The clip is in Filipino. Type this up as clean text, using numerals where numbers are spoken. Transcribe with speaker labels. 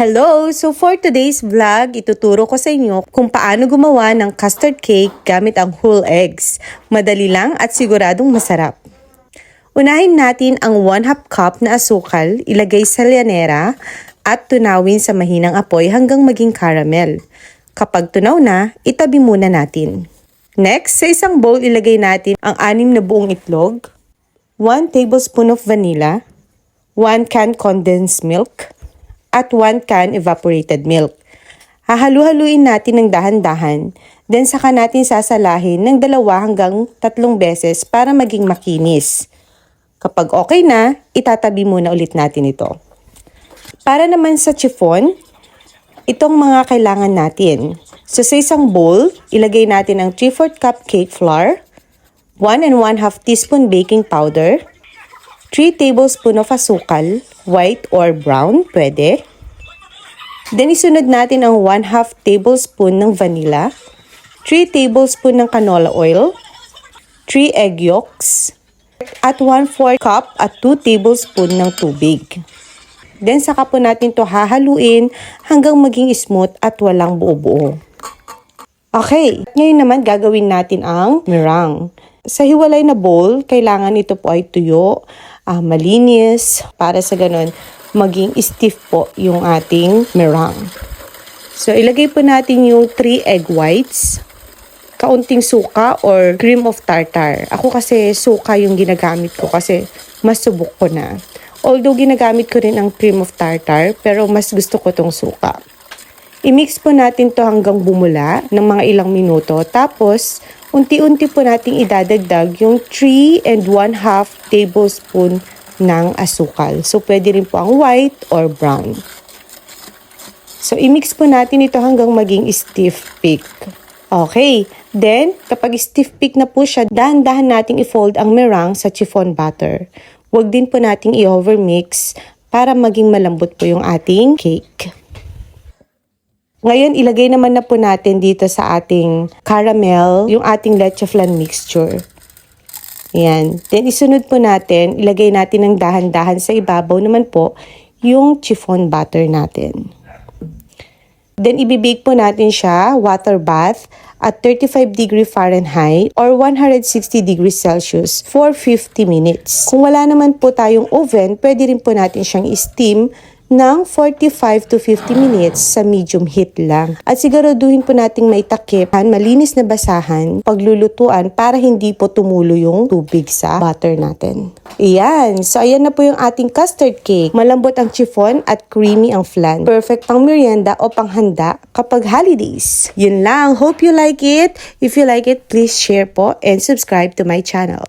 Speaker 1: Hello! So for today's vlog, ituturo ko sa inyo kung paano gumawa ng custard cake gamit ang whole eggs. Madali lang at siguradong masarap. Unahin natin ang 1/2 cup na asukal, ilagay sa lyanera at tunawin sa mahinang apoy hanggang maging caramel. Kapag tunaw na, itabi muna natin. Next, sa isang bowl ilagay natin ang 6 na buong itlog, 1 tablespoon of vanilla, 1 can condensed milk, at 1 can evaporated milk. Hahalu-haluin natin ng dahan-dahan, then saka natin sasalahin ng 2 hanggang 3 beses para maging makinis. Kapag okay na, itatabi muna ulit natin ito. Para naman sa chiffon, itong mga kailangan natin. So sa isang bowl, ilagay natin ang 3/4 cup cake flour, 1 1/2 teaspoon baking powder, 3 tablespoon of asukal, white or brown, pwede. Then isunod natin ang 1/2 tablespoon ng vanilla, 3 tablespoon ng canola oil, 3 egg yolks, at 1/4 cup at 2 tablespoon ng tubig. Then saka po natin to hahaluin hanggang maging smooth at walang buo-buo. Okay, ngayon naman gagawin natin ang meringue. Sa hiwalay na bowl, kailangan ito po ay tuyo, malinis, para sa ganun maging stiff po yung ating meringue. So ilagay po natin yung 3 egg whites, kaunting suka or cream of tartar. Ako kasi suka yung ginagamit ko kasi mas subok ko na. Although ginagamit ko rin ang cream of tartar, pero mas gusto ko tong suka. I-mix po natin to hanggang bumula ng mga ilang minuto. Tapos, unti-unti po nating idadagdag yung 3 1/2 tablespoon ng asukal. So, pwede rin po ang white or brown. So, i-mix po natin ito hanggang maging stiff peak. Okay. Then, kapag stiff peak na po siya, dahan-dahan nating i-fold ang meringue sa chiffon butter. Huwag din po nating i-overmix para maging malambot po yung ating cake. Ngayon, ilagay naman na po natin dito sa ating caramel yung ating leche flan mixture. Ayan. Then, isunod po natin, ilagay natin ng dahan-dahan sa ibabaw naman po yung chiffon butter natin. Then, ibibake po natin siya, water bath, at 35 degree Fahrenheit or 160 degrees Celsius for 50 minutes. Kung wala naman po tayong oven, pwede rin po natin siyang i-steam ng 45 to 50 minutes sa medium heat lang. At siguraduhin po nating may takip, malinis na basahan paglulutuan para hindi po tumulo yung tubig sa butter natin. Ayan. So, ayan na po yung ating custard cake. Malambot ang chiffon at creamy ang flan. Perfect pang merienda o panghanda kapag holidays. Yun lang. Hope you like it. If you like it, please share po and subscribe to my channel.